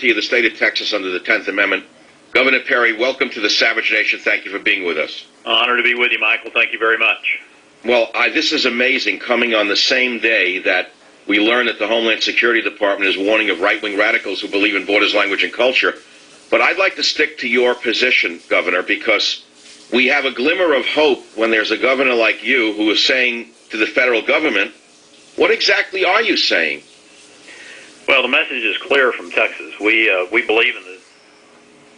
sovereignty of the state of Texas under the 10th Amendment. Governor Perry, welcome to the Savage Nation. Thank you for being with us. Honor to be with you, Michael. Thank you very much. Well, this is amazing, coming on the same day that we learn that the Homeland Security Department is warning of right-wing radicals who believe in borders, language, and culture. But I'd like to stick to your position, Governor, because we have a glimmer of hope when there's a governor like you who is saying to the federal government, what exactly are you saying? Well, the message is clear from Texas. We believe in the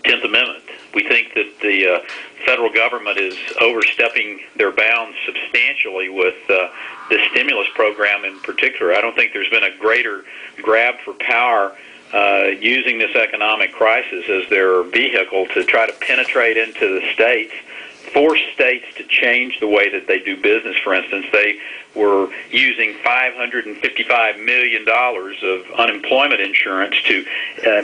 10th Amendment. We think that the federal government is overstepping their bounds substantially with the stimulus program in particular. I don't think there's been a greater grab for power using this economic crisis as their vehicle to try to penetrate into the states, force states to change the way that they do business. For instance, they were using $555 million of unemployment insurance to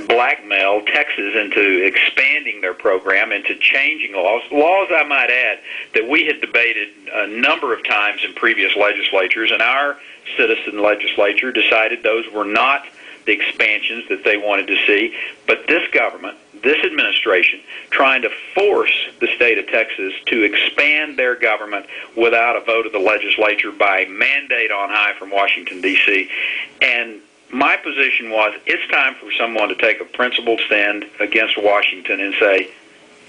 blackmail Texas into expanding their program, into changing laws, I might add, that we had debated a number of times in previous legislatures, and our citizen legislature decided those were not the expansions that they wanted to see. But this government, this administration, trying to force the state of Texas to expand their government without a vote of the legislature by mandate on high from Washington, D.C. And my position was, it's time for someone to take a principled stand against Washington and say,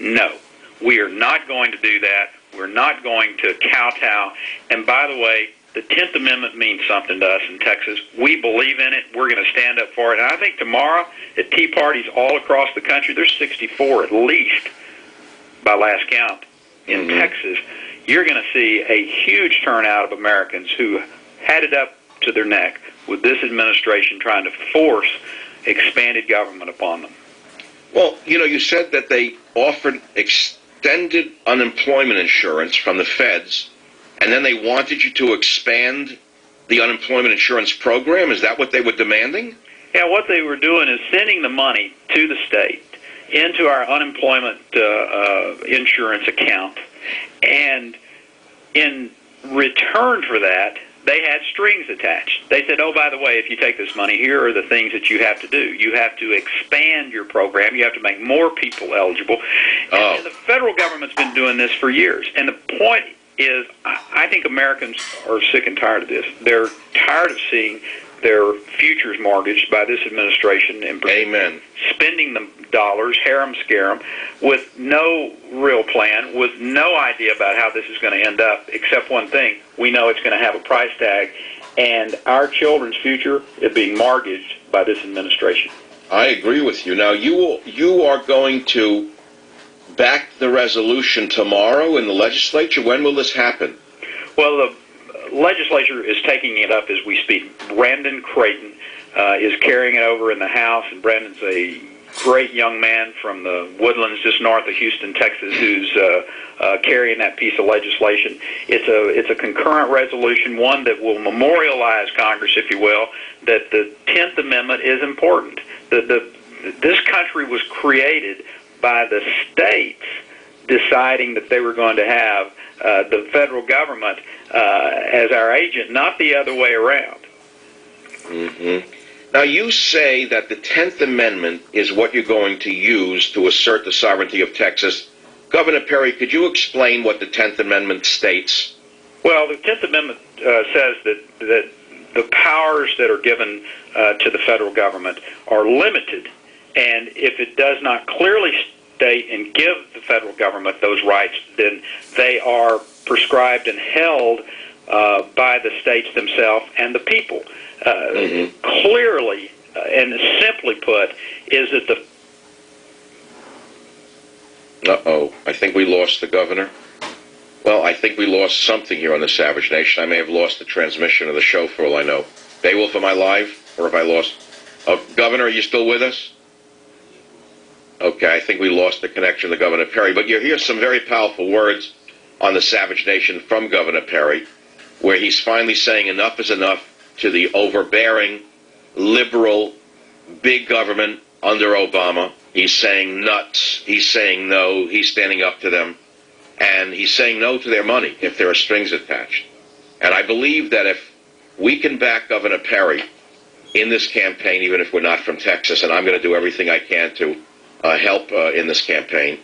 no, we are not going to do that. We're not going to kowtow. And by the way, the 10th Amendment means something to us in Texas. We believe in it. We're going to stand up for it. And I think tomorrow at tea parties all across the country, there's 64 at least by last count in Texas, you're going to see a huge turnout of Americans who had it up to their neck with this administration trying to force expanded government upon them. Well, you said that they offered extended unemployment insurance from the feds, and then they wanted you to expand the unemployment insurance program? Is that what they were demanding? Yeah, what they were doing is sending the money to the state into our unemployment insurance account. And in return for that, they had strings attached. They said, oh, by the way, if you take this money, here are the things that you have to do. You have to expand your program. You have to make more people eligible. And the federal government's been doing this for years. And the point is, I think Americans are sick and tired of this. They're tired of seeing their futures mortgaged by this administration and spending the dollars, harem scarum, with no real plan, with no idea about how this is going to end up, except one thing: we know it's going to have a price tag, and our children's future is being mortgaged by this administration. I agree with you. Now, you are going to back the resolution tomorrow in the legislature. When will this happen? Well, the legislature is taking it up as we speak. Brandon Creighton is carrying it over in the House, and Brandon's a great young man from the Woodlands just north of Houston, Texas, who's carrying that piece of legislation. It's a concurrent resolution, one that will memorialize Congress, if you will, that the 10th Amendment is important. This country was created by the states deciding that they were going to have the federal government as our agent, not the other way around. Now, you say that the 10th Amendment is what you're going to use to assert the sovereignty of Texas. Governor Perry, could you explain what the 10th Amendment states? Well, the 10th Amendment says that the powers that are given to the federal government are limited, and if it does not clearly state and give the federal government those rights, then they are prescribed and held by the states themselves and the people. Clearly and simply put, is that the... I think we lost the governor. Well, I think we lost something here on the Savage Nation. I may have lost the transmission of the show for all I know. Beowulf, am I live? Or have I lost... Governor, are you still with us? Okay, I think we lost the connection to Governor Perry. But you hear some very powerful words on the Savage Nation from Governor Perry, where he's finally saying enough is enough to the overbearing, liberal, big government under Obama. He's saying nuts. He's saying no. He's standing up to them. And he's saying no to their money if there are strings attached. And I believe that if we can back Governor Perry in this campaign, even if we're not from Texas, and I'm going to do everything I can to help in this campaign.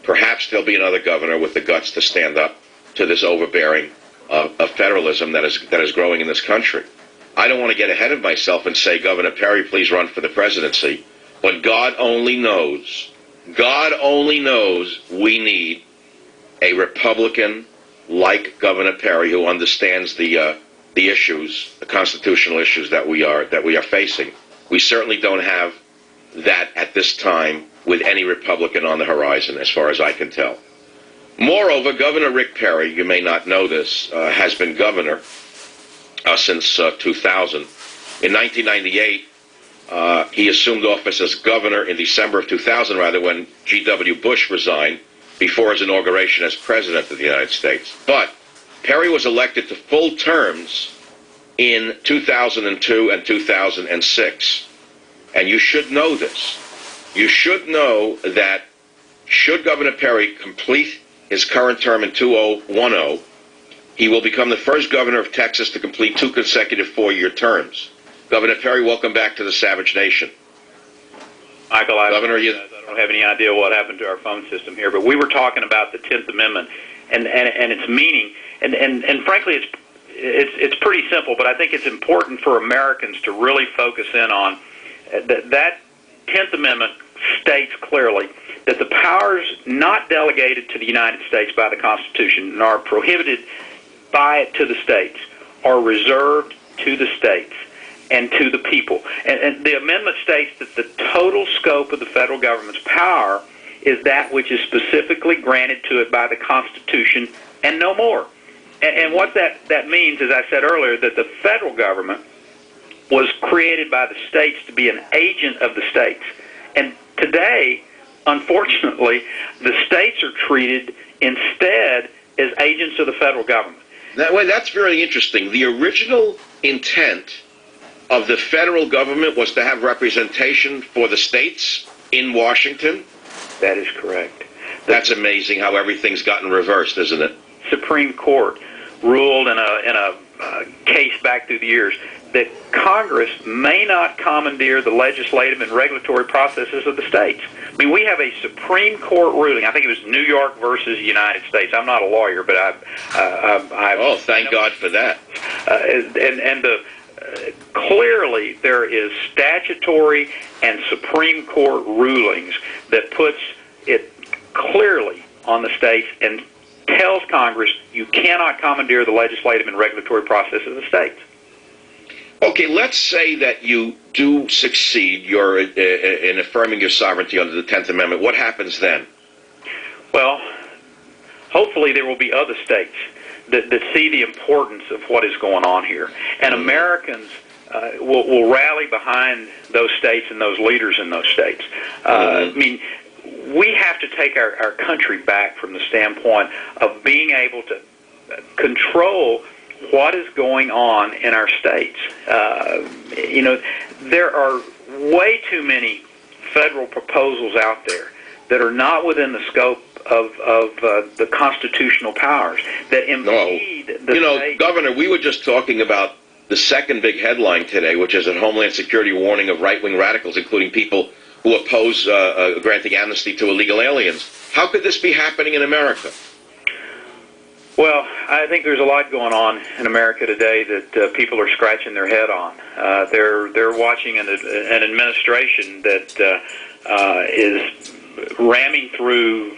Perhaps there'll be another governor with the guts to stand up to this overbearing of federalism that is growing in this country. I don't want to get ahead of myself and say, Governor Perry, please run for the presidency. But God only knows we need a Republican like Governor Perry who understands the issues, the constitutional issues that we are facing. We certainly don't have that at this time with any Republican on the horizon, as far as I can tell. Moreover, Governor Rick Perry, you may not know this, has been governor since 2000. In 1998, he assumed office as governor in December of 2000, when G.W. Bush resigned before his inauguration as president of the United States. But Perry was elected to full terms in 2002 and 2006. And you should know this. You should know that should Governor Perry complete his current term in 2010, he will become the first governor of Texas to complete 2 consecutive 4-year terms. Governor Perry, welcome back to the Savage Nation. Michael, I Governor, don't have any idea what happened to our phone system here, but we were talking about the 10th Amendment and its meaning, and frankly, it's pretty simple, but I think it's important for Americans to really focus in on that 10th Amendment states clearly that the powers not delegated to the United States by the Constitution and are prohibited by it to the states are reserved to the states and to the people. And the amendment states that the total scope of the federal government's power is that which is specifically granted to it by the Constitution and no more. And what that means, as I said earlier, that the federal government was created by the states to be an agent of the states. And today, unfortunately, the states are treated instead as agents of the federal government. That's very interesting. The original intent of the federal government was to have representation for the states in Washington? That is correct. That's amazing how everything's gotten reversed, isn't it? Supreme Court ruled in a case back through the years that Congress may not commandeer the legislative and regulatory processes of the states. I mean, we have a Supreme Court ruling. I think it was New York versus United States. I'm not a lawyer, but oh, thank God for that. Clearly, there is statutory and Supreme Court rulings that puts it clearly on the states and tells Congress you cannot commandeer the legislative and regulatory process of the states. Okay, let's say that you do succeed in affirming your sovereignty under the 10th Amendment. What happens then? Well, hopefully there will be other states that see the importance of what is going on here. And Americans will rally behind those states and those leaders in those states. I mean, we have to take our country back from the standpoint of being able to control what is going on in our states. You know, there are way too many federal proposals out there that are not within the scope of the constitutional powers that impede the You know, state. Governor, we were just talking about the second big headline today, which is a Homeland Security warning of right-wing radicals, including people who oppose granting amnesty to illegal aliens. How could this be happening in America? Well, I think there's a lot going on in America today that people are scratching their head on. They're watching an administration that is ramming through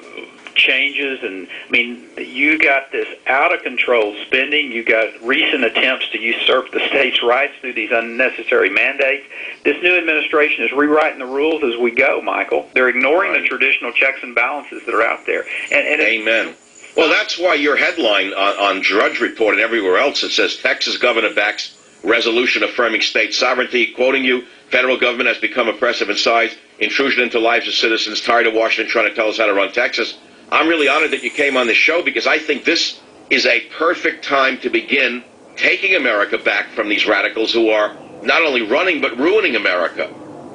changes, and I mean, you got this out of control spending. You got recent attempts to usurp the states' rights through these unnecessary mandates. This new administration is rewriting the rules as we go, Michael. They're ignoring the traditional checks and balances that are out there. And Amen. Well, that's why your headline on Drudge Report and everywhere else, it says Texas governor backs resolution affirming state sovereignty, quoting you, federal government has become oppressive in size, intrusion into lives of citizens, tired of Washington trying to tell us how to run Texas. I'm really honored that you came on the show because I think this is a perfect time to begin taking America back from these radicals who are not only running but ruining America.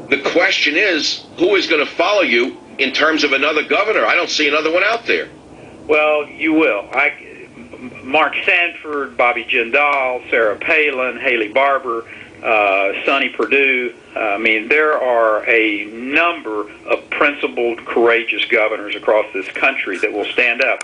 The question is, who is going to follow you in terms of another governor? I don't see another one out there. Well, you will. Mark Sanford, Bobby Jindal, Sarah Palin, Haley Barbour, Sonny Perdue. I mean, there are a number of principled, courageous governors across this country that will stand up.